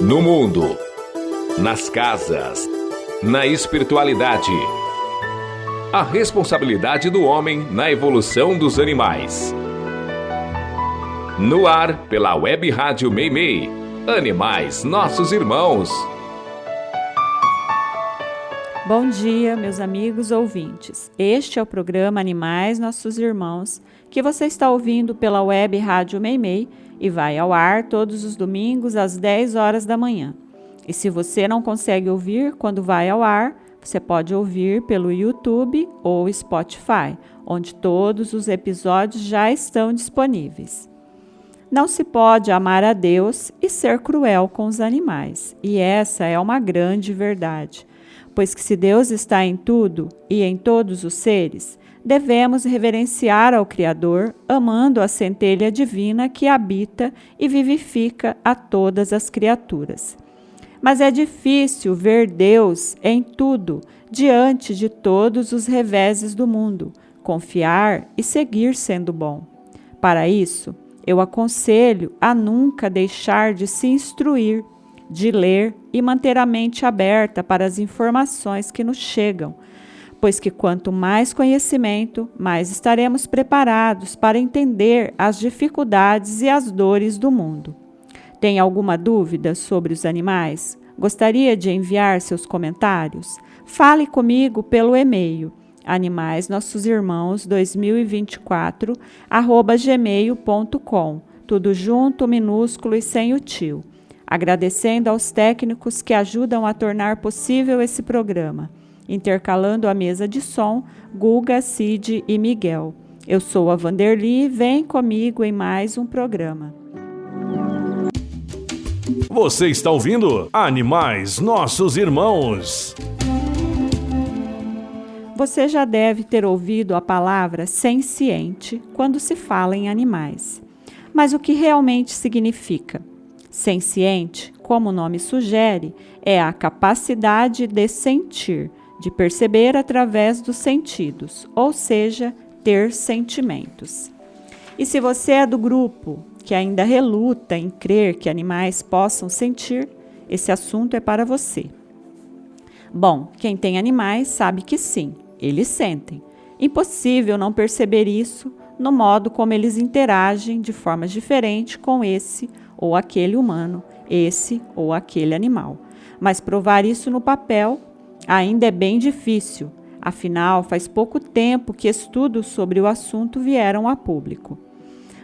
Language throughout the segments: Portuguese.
No mundo, nas casas, na espiritualidade. A responsabilidade do homem na evolução dos animais. No ar, pela Web Rádio Meimei. Animais, nossos irmãos. Bom dia, meus amigos ouvintes. Este é o programa Animais, Nossos Irmãos, que você está ouvindo pela Web Rádio Meimei e vai ao ar todos os domingos às 10 horas da manhã. E se você não consegue ouvir quando vai ao ar, você pode ouvir pelo YouTube ou Spotify, onde todos os episódios já estão disponíveis. Não se pode amar a Deus e ser cruel com os animais, e essa é uma grande verdade, pois que se Deus está em tudo e em todos os seres, devemos reverenciar ao Criador, amando a centelha divina que habita e vivifica a todas as criaturas. Mas é difícil ver Deus em tudo, diante de todos os reveses do mundo, confiar e seguir sendo bom. Para isso, eu aconselho a nunca deixar de se instruir, de ler e manter a mente aberta para as informações que nos chegam, pois que quanto mais conhecimento, mais estaremos preparados para entender as dificuldades e as dores do mundo. Tem alguma dúvida sobre os animais? Gostaria de enviar seus comentários? Fale comigo pelo e-mail animaisnossosimãos2024@gmail.com, tudo junto, minúsculo e sem o tio. Agradecendo aos técnicos que ajudam a tornar possível esse programa, intercalando a mesa de som, Guga, Cid e Miguel. Eu sou a Vanderly, vem comigo em mais um programa. Você está ouvindo Animais, Nossos Irmãos. Você já deve ter ouvido a palavra senciente quando se fala em animais. Mas o que realmente significa? Senciente, como o nome sugere, é a capacidade de sentir, de perceber através dos sentidos, ou seja, ter sentimentos. E se você é do grupo que ainda reluta em crer que animais possam sentir, esse assunto é para você. Bom, quem tem animais sabe que sim, eles sentem. Impossível não perceber isso no modo como eles interagem de forma diferente com esse ou aquele humano, esse ou aquele animal. Mas provar isso no papel ainda é bem difícil, afinal, faz pouco tempo que estudos sobre o assunto vieram a público.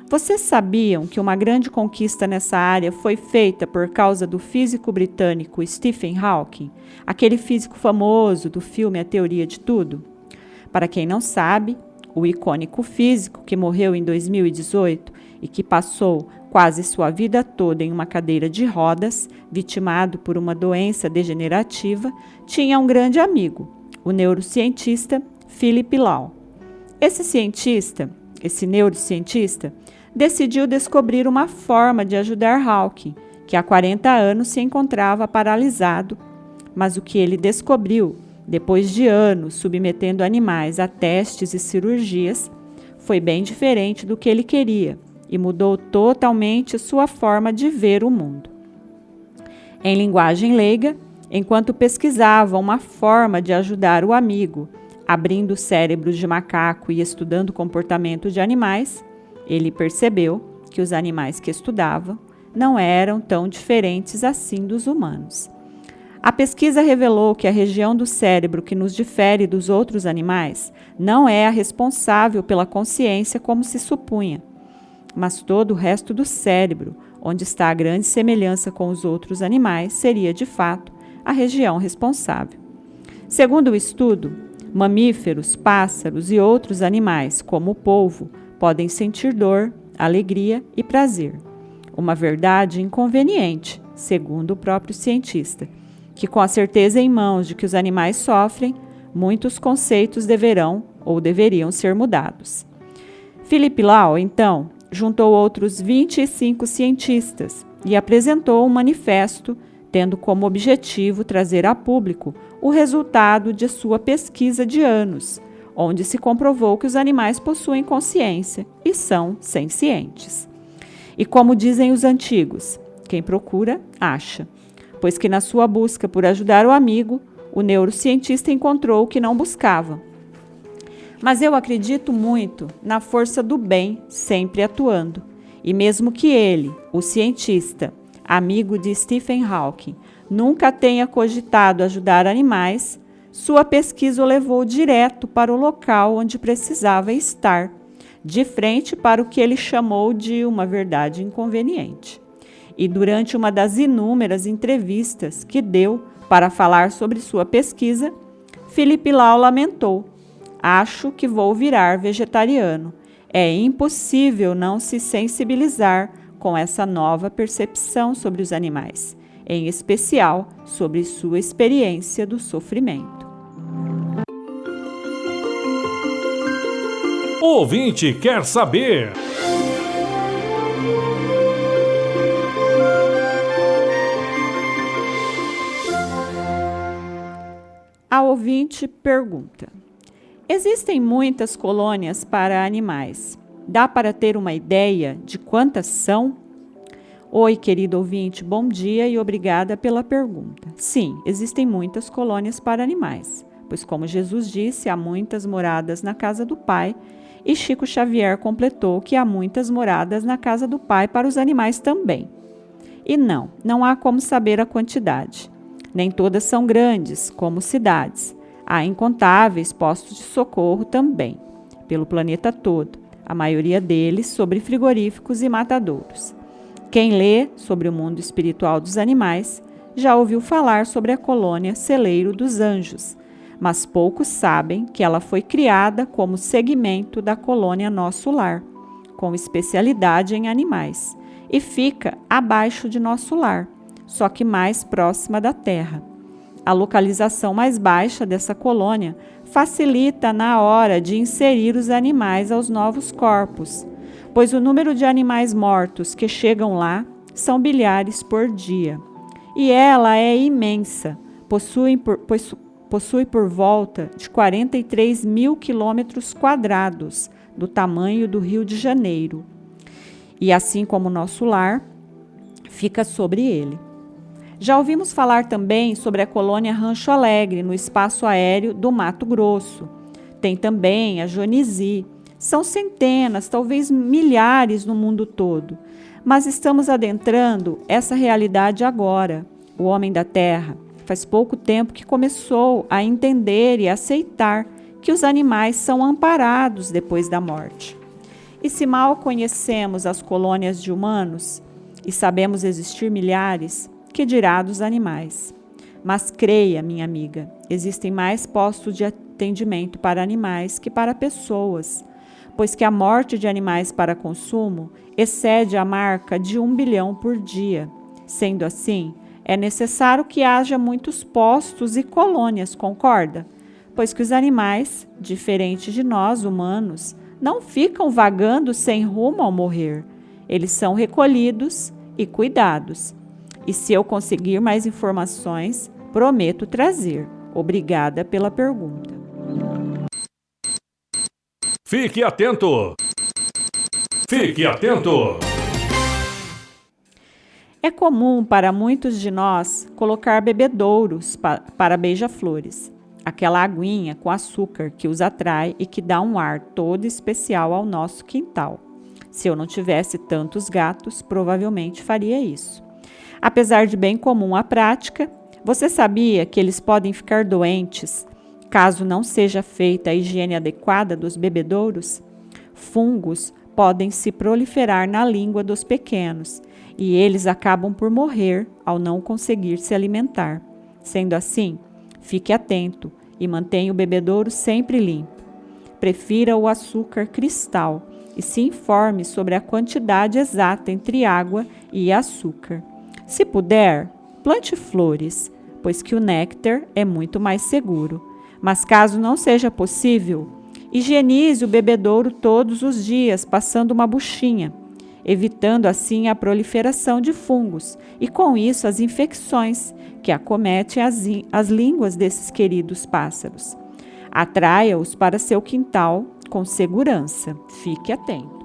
Vocês sabiam que uma grande conquista nessa área foi feita por causa do físico britânico Stephen Hawking, aquele físico famoso do filme A Teoria de Tudo? Para quem não sabe, o icônico físico que morreu em 2018 e que passou quase sua vida toda em uma cadeira de rodas, vitimado por uma doença degenerativa, tinha um grande amigo, o neurocientista Philip Law. Esse neurocientista, decidiu descobrir uma forma de ajudar Hawking, que há 40 anos se encontrava paralisado. Mas o que ele descobriu, depois de anos submetendo animais a testes e cirurgias, foi bem diferente do que ele queria e mudou totalmente sua forma de ver o mundo. Em linguagem leiga, enquanto pesquisava uma forma de ajudar o amigo, abrindo cérebros de macaco e estudando o comportamento de animais, ele percebeu que os animais que estudava não eram tão diferentes assim dos humanos. A pesquisa revelou que a região do cérebro que nos difere dos outros animais não é a responsável pela consciência como se supunha, mas todo o resto do cérebro, onde está a grande semelhança com os outros animais, seria de fato a região responsável. Segundo o estudo, mamíferos, pássaros e outros animais, como o polvo, podem sentir dor, alegria e prazer. Uma verdade inconveniente, segundo o próprio cientista, que com a certeza em mãos de que os animais sofrem, muitos conceitos deverão ou deveriam ser mudados. Philip Law, então, juntou outros 25 cientistas e apresentou um manifesto, tendo como objetivo trazer a público o resultado de sua pesquisa de anos, onde se comprovou que os animais possuem consciência e são sencientes. E como dizem os antigos, quem procura, acha. pois que na sua busca por ajudar o amigo, o neurocientista encontrou o que não buscava. Mas eu acredito muito na força do bem sempre atuando. E mesmo que ele, o cientista, amigo de Stephen Hawking, nunca tenha cogitado ajudar animais, sua pesquisa o levou direto para o local onde precisava estar, de frente para o que ele chamou de uma verdade inconveniente. E durante uma das inúmeras entrevistas que deu para falar sobre sua pesquisa, Philip Lau lamentou: "Acho que vou virar vegetariano. É impossível não se sensibilizar com essa nova percepção sobre os animais, em especial sobre sua experiência do sofrimento." O ouvinte quer saber. A ouvinte pergunta: existem muitas colônias para animais. Dá para ter uma ideia de quantas são? Oi, querido ouvinte, bom dia e obrigada pela pergunta. Sim, existem muitas colônias para animais, pois como Jesus disse, há muitas moradas na casa do Pai, e Chico Xavier completou que há muitas moradas na casa do Pai para os animais também. E não há como saber a quantidade. Nem todas são grandes, como cidades. Há incontáveis postos de socorro também, pelo planeta todo, a maioria deles sobre frigoríficos e matadouros. Quem lê sobre o mundo espiritual dos animais já ouviu falar sobre a colônia Celeiro dos Anjos, mas poucos sabem que ela foi criada como segmento da colônia Nosso Lar, com especialidade em animais, e fica abaixo de Nosso Lar, só que mais próxima da Terra. A localização mais baixa dessa colônia facilita na hora de inserir os animais aos novos corpos, pois o número de animais mortos que chegam lá são bilhares por dia. E ela é imensa, possui por volta de 43 mil quilômetros quadrados, do tamanho do Rio de Janeiro. E assim como Nosso Lar, fica sobre ele. Já ouvimos falar também sobre a colônia Rancho Alegre, no espaço aéreo do Mato Grosso. Tem também a Joinville. São centenas, talvez milhares no mundo todo. Mas estamos adentrando essa realidade agora. O homem da Terra faz pouco tempo que começou a entender e aceitar que os animais são amparados depois da morte. E se mal conhecemos as colônias de humanos e sabemos existir milhares, que dirá dos animais? Mas creia, minha amiga, existem mais postos de atendimento para animais que para pessoas, pois que a morte de animais para consumo excede a marca de 1 bilhão por dia. Sendo assim, é necessário que haja muitos postos e colônias, concorda? Pois que os animais, diferente de nós, humanos, não ficam vagando sem rumo ao morrer. Eles são recolhidos e cuidados. E se eu conseguir mais informações, prometo trazer. Obrigada pela pergunta. Fique atento! Fique atento! É comum para muitos de nós colocar bebedouros para beija-flores, aquela aguinha com açúcar que os atrai e que dá um ar todo especial ao nosso quintal. Se eu não tivesse tantos gatos, provavelmente faria isso. Apesar de bem comum a prática, você sabia que eles podem ficar doentes caso não seja feita a higiene adequada dos bebedouros? Fungos podem se proliferar na língua dos pequenos e eles acabam por morrer ao não conseguir se alimentar. Sendo assim, fique atento e mantenha o bebedouro sempre limpo. Prefira o açúcar cristal e se informe sobre a quantidade exata entre água e açúcar. Se puder, plante flores, pois que o néctar é muito mais seguro. Mas caso não seja possível, higienize o bebedouro todos os dias, passando uma buchinha, evitando assim a proliferação de fungos e com isso as infecções que acometem as línguas desses queridos pássaros. Atraia-os para seu quintal com segurança. Fique atento.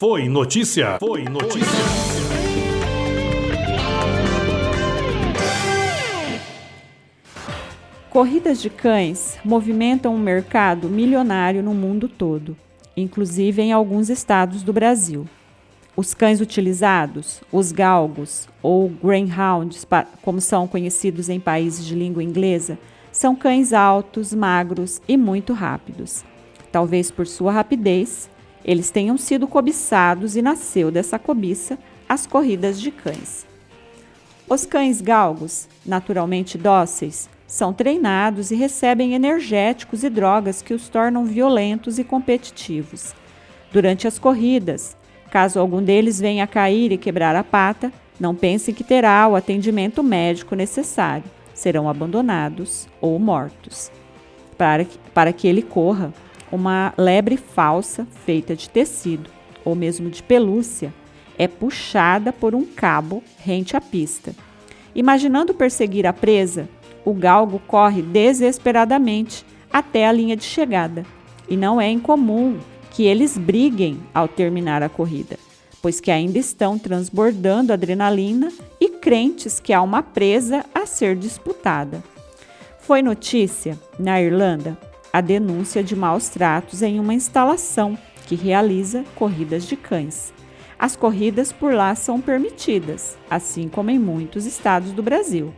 Foi notícia. Foi notícia. Corridas de cães movimentam um mercado milionário no mundo todo, inclusive em alguns estados do Brasil. Os cães utilizados, os galgos ou greyhounds, como são conhecidos em países de língua inglesa, são cães altos, magros e muito rápidos. Talvez por sua rapidez, eles tenham sido cobiçados e nasceu dessa cobiça as corridas de cães. Os cães galgos, naturalmente dóceis, são treinados e recebem energéticos e drogas que os tornam violentos e competitivos. Durante as corridas, caso algum deles venha a cair e quebrar a pata, não pensem que terá o atendimento médico necessário. Serão abandonados ou mortos. Para que ele corra, uma lebre falsa, feita de tecido ou mesmo de pelúcia, é puxada por um cabo rente à pista. Imaginando perseguir a presa, o galgo corre desesperadamente até a linha de chegada. E não é incomum que eles briguem ao terminar a corrida, pois que ainda estão transbordando adrenalina e crentes que há uma presa a ser disputada. Foi notícia, na Irlanda, a denúncia de maus tratos em uma instalação que realiza corridas de cães. As corridas por lá são permitidas, assim como em muitos estados do Brasil.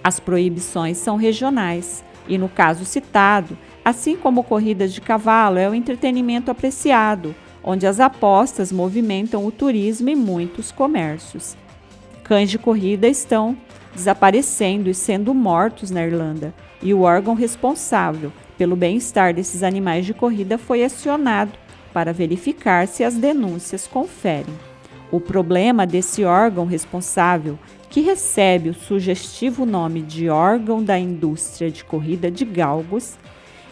As proibições são regionais e, no caso citado, assim como corridas de cavalo, é o entretenimento apreciado, onde as apostas movimentam o turismo e muitos comércios. Cães de corrida estão desaparecendo e sendo mortos na Irlanda, e o órgão responsável pelo bem-estar desses animais de corrida foi acionado para verificar se as denúncias conferem. O problema desse órgão responsável, que recebe o sugestivo nome de órgão da indústria de corrida de galgos,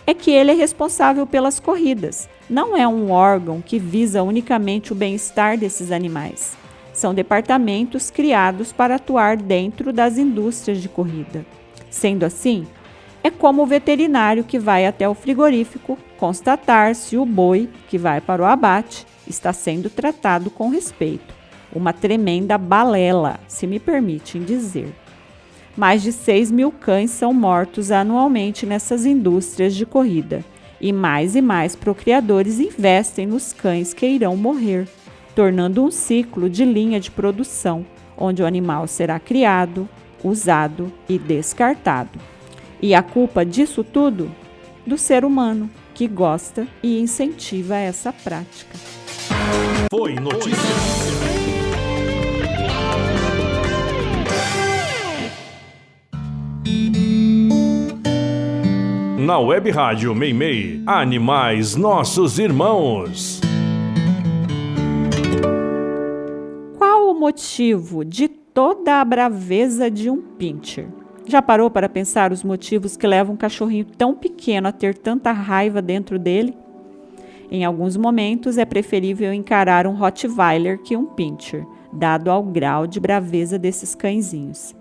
é que ele é responsável pelas corridas. Não é um órgão que visa unicamente o bem-estar desses animais. São departamentos criados para atuar dentro das indústrias de corrida. Sendo assim, é como o veterinário que vai até o frigorífico constatar se o boi que vai para o abate está sendo tratado com respeito. Uma tremenda balela, se me permitem dizer. Mais de 6 mil cães são mortos anualmente nessas indústrias de corrida, e mais procriadores investem nos cães que irão morrer, tornando um ciclo de linha de produção, onde o animal será criado, usado e descartado. E a culpa disso tudo? Do ser humano, que gosta e incentiva essa prática. Foi notícia. Na Web Rádio Meimei, Animais Nossos Irmãos. Qual o motivo de toda a braveza de um pincher? Já parou para pensar os motivos que levam um cachorrinho tão pequeno a ter tanta raiva dentro dele? Em alguns momentos é preferível encarar um Rottweiler que um pincher, dado ao grau de braveza desses cãezinhos.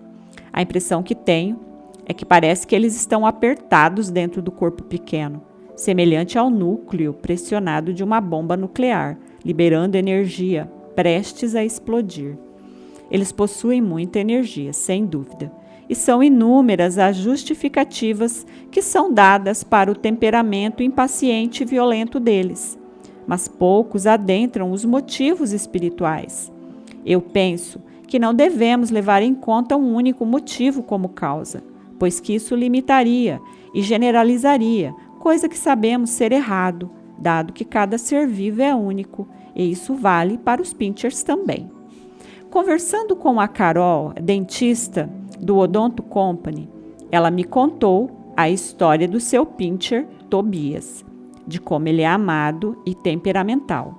A impressão que tenho é que parece que eles estão apertados dentro do corpo pequeno, semelhante ao núcleo pressionado de uma bomba nuclear, liberando energia, prestes a explodir. Eles possuem muita energia, sem dúvida, e são inúmeras as justificativas que são dadas para o temperamento impaciente e violento deles, mas poucos adentram os motivos espirituais. Eu penso que não devemos levar em conta um único motivo como causa, pois que isso limitaria e generalizaria, coisa que sabemos ser errado, dado que cada ser vivo é único, e isso vale para os pinchers também. Conversando com a Carol, dentista do Odonto Company, ela me contou a história do seu pincher, Tobias, de como ele é amado e temperamental.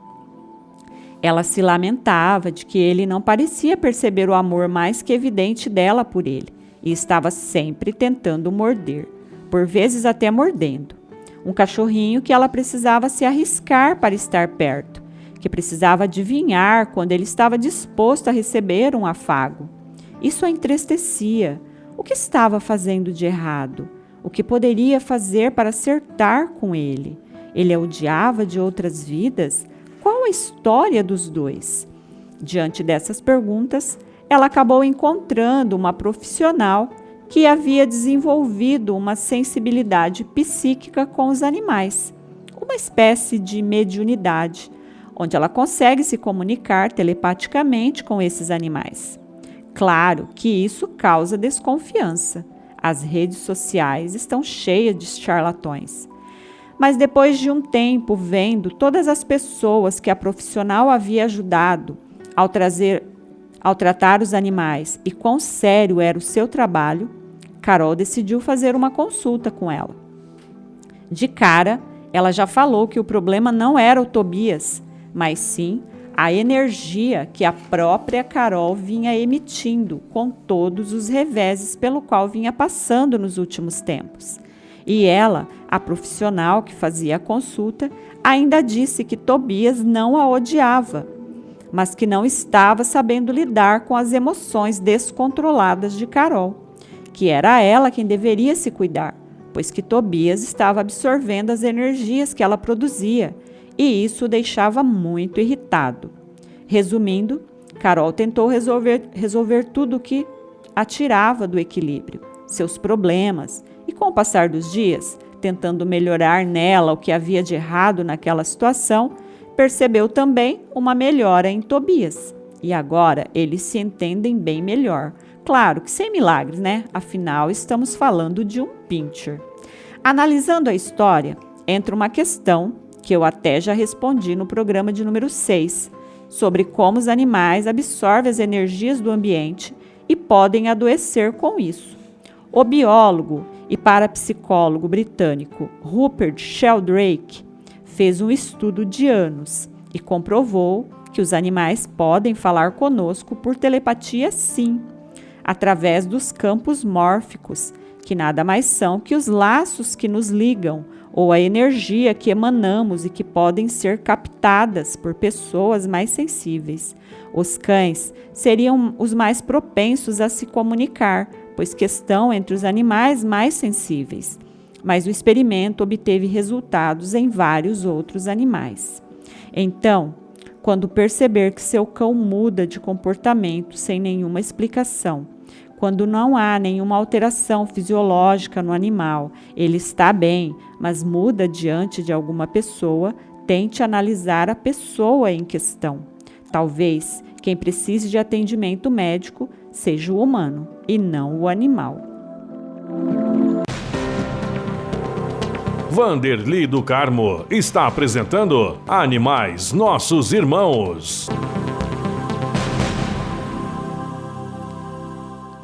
Ela se lamentava de que ele não parecia perceber o amor mais que evidente dela por ele, e estava sempre tentando morder, por vezes até mordendo. Um cachorrinho que ela precisava se arriscar para estar perto, que precisava adivinhar quando ele estava disposto a receber um afago. Isso a entristecia. O que estava fazendo de errado? O que poderia fazer para acertar com ele? Ele a odiava de outras vidas? Qual a história dos dois? Diante dessas perguntas, ela acabou encontrando uma profissional que havia desenvolvido uma sensibilidade psíquica com os animais, uma espécie de mediunidade, onde ela consegue se comunicar telepaticamente com esses animais. Claro que isso causa desconfiança. As redes sociais estão cheias de charlatões. Mas depois de um tempo vendo todas as pessoas que a profissional havia ajudado ao tratar os animais e quão sério era o seu trabalho, Carol decidiu fazer uma consulta com ela. De cara, ela já falou que o problema não era o Tobias, mas sim a energia que a própria Carol vinha emitindo com todos os reveses pelo qual vinha passando nos últimos tempos. E ela, a profissional que fazia a consulta, ainda disse que Tobias não a odiava, mas que não estava sabendo lidar com as emoções descontroladas de Carol, que era ela quem deveria se cuidar, pois que Tobias estava absorvendo as energias que ela produzia, e isso o deixava muito irritado. Resumindo, Carol tentou resolver tudo o que a tirava do equilíbrio, seus problemas, e com o passar dos dias, tentando melhorar nela o que havia de errado naquela situação, percebeu também uma melhora em Tobias. E agora eles se entendem bem melhor. Claro que sem milagres, né? Afinal, estamos falando de um pincher. Analisando a história, entra uma questão que eu até já respondi no programa de número 6, sobre como os animais absorvem as energias do ambiente e podem adoecer com isso. O biólogo e parapsicólogo britânico Rupert Sheldrake fez um estudo de anos e comprovou que os animais podem falar conosco por telepatia sim, através dos campos mórficos, que nada mais são que os laços que nos ligam, ou a energia que emanamos e que podem ser captadas por pessoas mais sensíveis. Os cães seriam os mais propensos a se comunicar, pois que estão entre os animais mais sensíveis. Mas o experimento obteve resultados em vários outros animais. Então, quando perceber que seu cão muda de comportamento sem nenhuma explicação, quando não há nenhuma alteração fisiológica no animal, ele está bem, mas muda diante de alguma pessoa, tente analisar a pessoa em questão. Talvez quem precise de atendimento médico seja o humano e não o animal. Vanderly do Carmo está apresentando Animais Nossos Irmãos.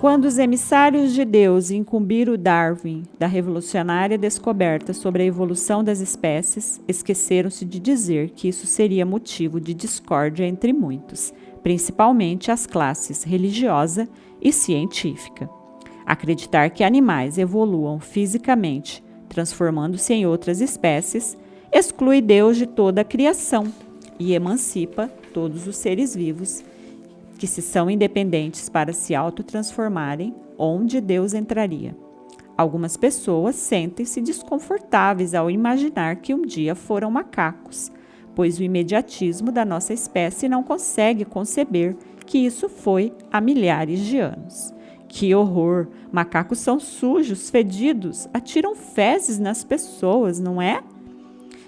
Quando os emissários de Deus incumbiram Darwin da revolucionária descoberta sobre a evolução das espécies, esqueceram-se de dizer que isso seria motivo de discórdia entre muitos, principalmente as classes religiosa e científica. Acreditar que animais evoluam fisicamente, transformando-se em outras espécies, exclui Deus de toda a criação e emancipa todos os seres vivos que, se são independentes para se autotransformarem, onde Deus entraria. Algumas pessoas sentem-se desconfortáveis ao imaginar que um dia foram macacos, pois o imediatismo da nossa espécie não consegue conceber que isso foi há milhares de anos. Que horror! Macacos são sujos, fedidos, atiram fezes nas pessoas, não é?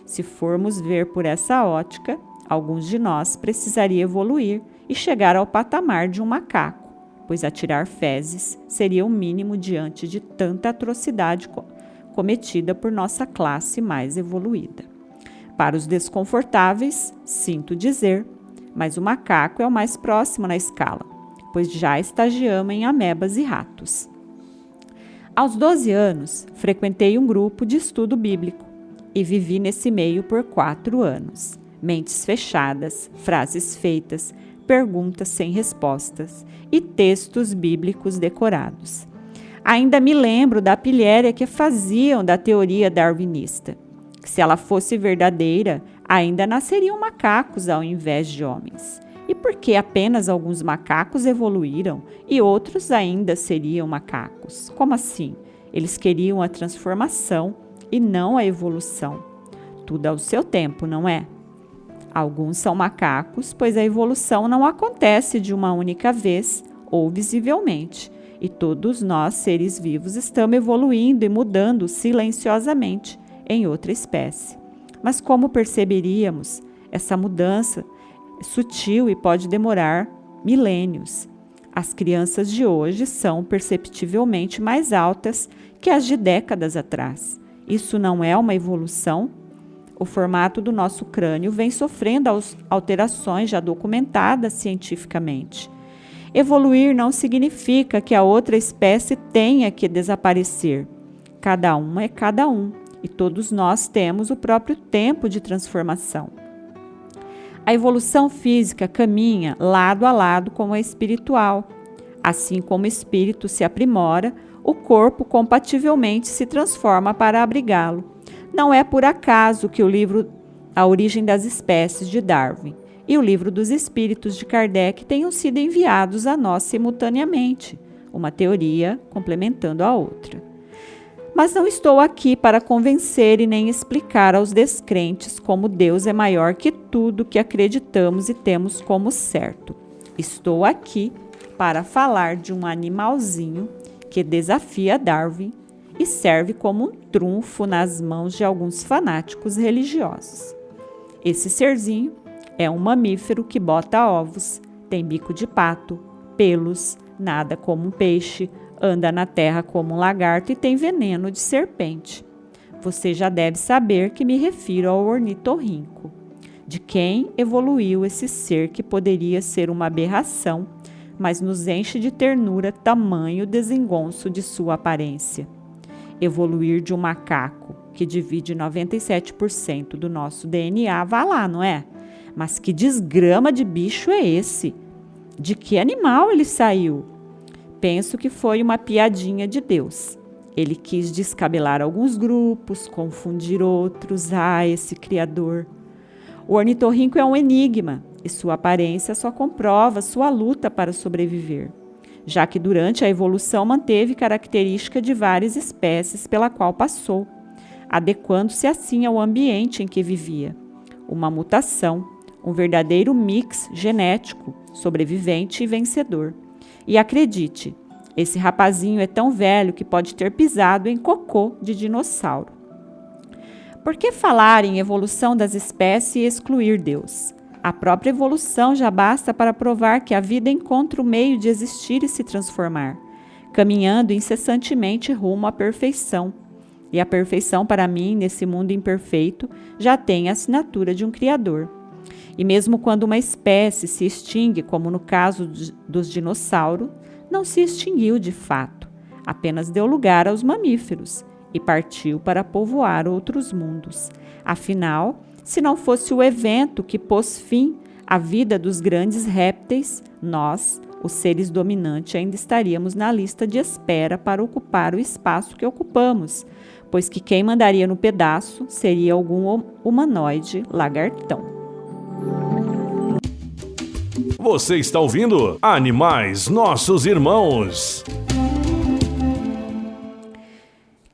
Se formos ver por essa ótica, alguns de nós precisariam evoluir e chegar ao patamar de um macaco, pois atirar fezes seria o mínimo diante de tanta atrocidade cometida por nossa classe mais evoluída. Para os desconfortáveis, sinto dizer, mas o macaco é o mais próximo na escala, pois já estagiamos em amebas e ratos. Aos 12 anos, frequentei um grupo de estudo bíblico e vivi nesse meio por 4 anos. Mentes fechadas, frases feitas, perguntas sem respostas e textos bíblicos decorados. Ainda me lembro da pilhéria que faziam da teoria darwinista, que se ela fosse verdadeira, ainda nasceriam macacos ao invés de homens. E por que apenas alguns macacos evoluíram e outros ainda seriam macacos? Como assim? Eles queriam a transformação e não a evolução. Tudo ao seu tempo, não é? Alguns são macacos, pois a evolução não acontece de uma única vez ou visivelmente, E todos nós, seres vivos, estamos evoluindo e mudando silenciosamente em outra espécie. Mas como perceberíamos? Essa mudança é sutil e pode demorar milênios. As crianças de hoje são perceptivelmente mais altas que as de décadas atrás. Isso não é uma evolução? O formato do nosso crânio vem sofrendo alterações já documentadas cientificamente. Evoluir não significa que a outra espécie tenha que desaparecer. Cada um é cada um, e todos nós temos o próprio tempo de transformação. A evolução física caminha lado a lado com a espiritual. Assim como o espírito se aprimora, o corpo compativelmente se transforma para abrigá-lo. Não é por acaso que o livro A Origem das Espécies, de Darwin, e o Livro dos Espíritos, de Kardec, tenham sido enviados a nós simultaneamente, uma teoria complementando a outra. Mas não estou aqui para convencer e nem explicar aos descrentes como Deus é maior que tudo que acreditamos e temos como certo. Estou aqui para falar de um animalzinho que desafia Darwin e serve como um trunfo nas mãos de alguns fanáticos religiosos. Esse serzinho é um mamífero que bota ovos, tem bico de pato, pelos, nada como um peixe, anda na terra como um lagarto e tem veneno de serpente. Você já deve saber que me refiro ao ornitorrinco. De quem evoluiu esse ser que poderia ser uma aberração, mas nos enche de ternura tamanho desengonço de sua aparência. Evoluir de um macaco, que divide 97% do nosso DNA, vá lá, não é? Mas que desgrama de bicho é esse? De que animal ele saiu? Penso que foi uma piadinha de Deus. Ele quis descabelar alguns grupos, confundir outros. Esse criador! O ornitorrinco é um enigma e sua aparência só comprova sua luta para sobreviver, já que durante a evolução manteve característica de várias espécies pela qual passou, adequando-se assim ao ambiente em que vivia. Uma mutação, um verdadeiro mix genético, sobrevivente e vencedor. E acredite, esse rapazinho é tão velho que pode ter pisado em cocô de dinossauro. Por que falar em evolução das espécies e excluir Deus? A própria evolução já basta para provar que a vida encontra o meio de existir e se transformar, caminhando incessantemente rumo à perfeição. E a perfeição, para mim, nesse mundo imperfeito, já tem a assinatura de um Criador. E mesmo quando uma espécie se extingue, como no caso dos dinossauros, não se extinguiu de fato, apenas deu lugar aos mamíferos e partiu para povoar outros mundos. Afinal, se não fosse o evento que pôs fim à vida dos grandes répteis, nós, os seres dominantes, ainda estaríamos na lista de espera para ocupar o espaço que ocupamos, pois que quem mandaria no pedaço seria algum humanoide lagartão. Você está ouvindo Animais Nossos Irmãos.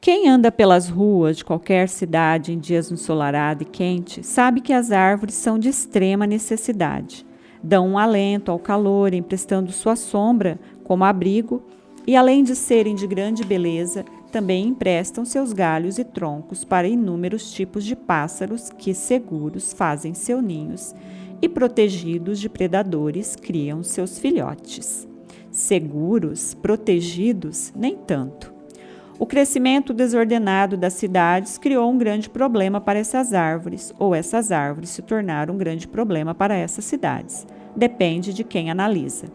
Quem anda pelas ruas de qualquer cidade em dias ensolarados e quentes sabe que as árvores são de extrema necessidade. Dão um alento ao calor, emprestando sua sombra como abrigo e, além de serem de grande beleza, também emprestam seus galhos e troncos para inúmeros tipos de pássaros que, seguros, fazem seus ninhos e, protegidos de predadores, criam seus filhotes. Seguros, protegidos, nem tanto. O crescimento desordenado das cidades criou um grande problema para essas árvores, ou essas árvores se tornaram um grande problema para essas cidades. Depende de quem analisa.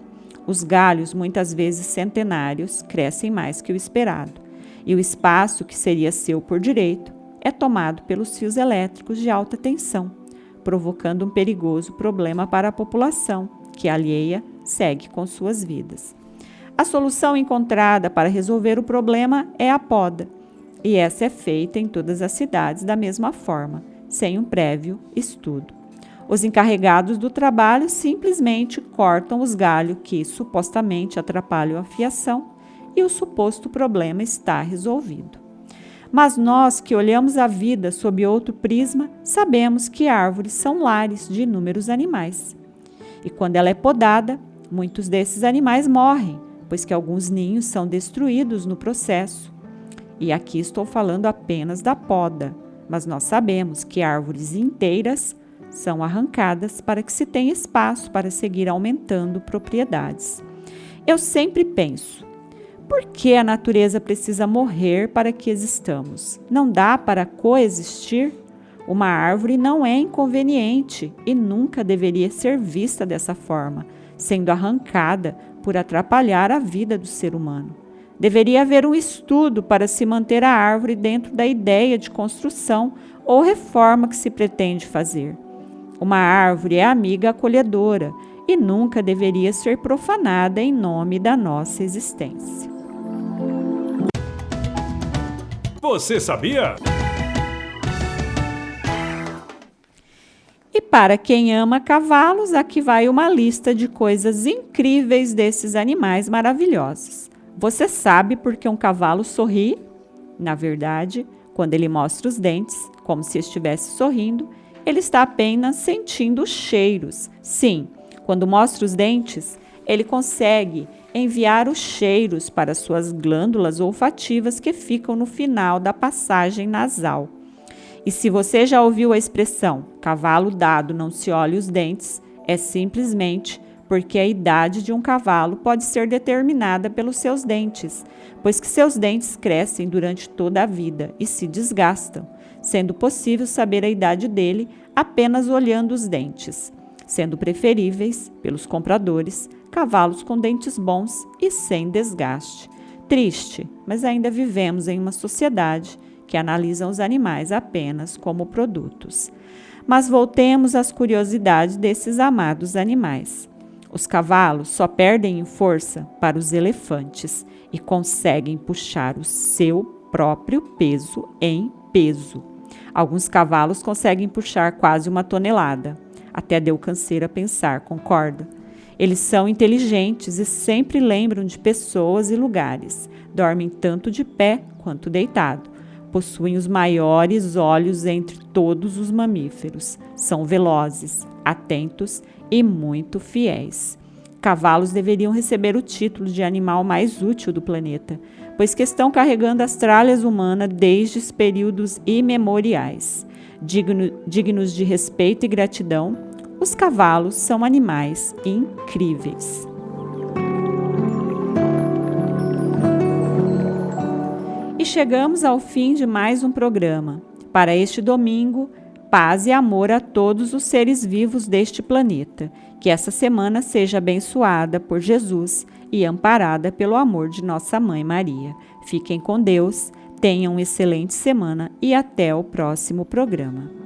Os galhos, muitas vezes centenários, crescem mais que o esperado, e o espaço que seria seu por direito é tomado pelos fios elétricos de alta tensão, provocando um perigoso problema para a população, que, alheia, segue com suas vidas. A solução encontrada para resolver o problema é a poda, e essa é feita em todas as cidades da mesma forma, sem um prévio estudo. Os encarregados do trabalho simplesmente cortam os galhos que supostamente atrapalham a fiação e o suposto problema está resolvido. Mas nós que olhamos a vida sob outro prisma, sabemos que árvores são lares de inúmeros animais. E quando ela é podada, muitos desses animais morrem, pois que alguns ninhos são destruídos no processo. E aqui estou falando apenas da poda, mas nós sabemos que árvores inteiras são arrancadas para que se tenha espaço para seguir aumentando propriedades. Eu sempre penso, por que a natureza precisa morrer para que existamos? Não dá para coexistir? Uma árvore não é inconveniente e nunca deveria ser vista dessa forma, sendo arrancada por atrapalhar a vida do ser humano. Deveria haver um estudo para se manter a árvore dentro da ideia de construção ou reforma que se pretende fazer. Uma árvore é amiga acolhedora e nunca deveria ser profanada em nome da nossa existência. Você sabia? E para quem ama cavalos, aqui vai uma lista de coisas incríveis desses animais maravilhosos. Você sabe por que um cavalo sorri? Na verdade, quando ele mostra os dentes, como se estivesse sorrindo, ele está apenas sentindo cheiros. Sim, quando mostra os dentes, ele consegue enviar os cheiros para suas glândulas olfativas que ficam no final da passagem nasal. E se você já ouviu a expressão cavalo dado não se olha os dentes, é simplesmente porque a idade de um cavalo pode ser determinada pelos seus dentes, pois que seus dentes crescem durante toda a vida e se desgastam, sendo possível saber a idade dele apenas olhando os dentes, sendo preferíveis, pelos compradores, cavalos com dentes bons e sem desgaste. Triste, mas ainda vivemos em uma sociedade que analisa os animais apenas como produtos. Mas voltemos às curiosidades desses amados animais. Os cavalos só perdem em força para os elefantes e conseguem puxar o seu próprio peso em peso. Alguns cavalos conseguem puxar quase 1 tonelada. Até deu canseira pensar, concorda? Eles são inteligentes e sempre lembram de pessoas e lugares. Dormem tanto de pé quanto deitado. Possuem os maiores olhos entre todos os mamíferos. São velozes, atentos e muito fiéis. Cavalos deveriam receber o título de animal mais útil do planeta, pois que estão carregando as tralhas humanas desde os períodos imemoriais. Dignos de respeito e gratidão, os cavalos são animais incríveis. E chegamos ao fim de mais um programa. Para este domingo, paz e amor a todos os seres vivos deste planeta. Que essa semana seja abençoada por Jesus e amparada pelo amor de nossa Mãe Maria. Fiquem com Deus, tenham uma excelente semana e até o próximo programa.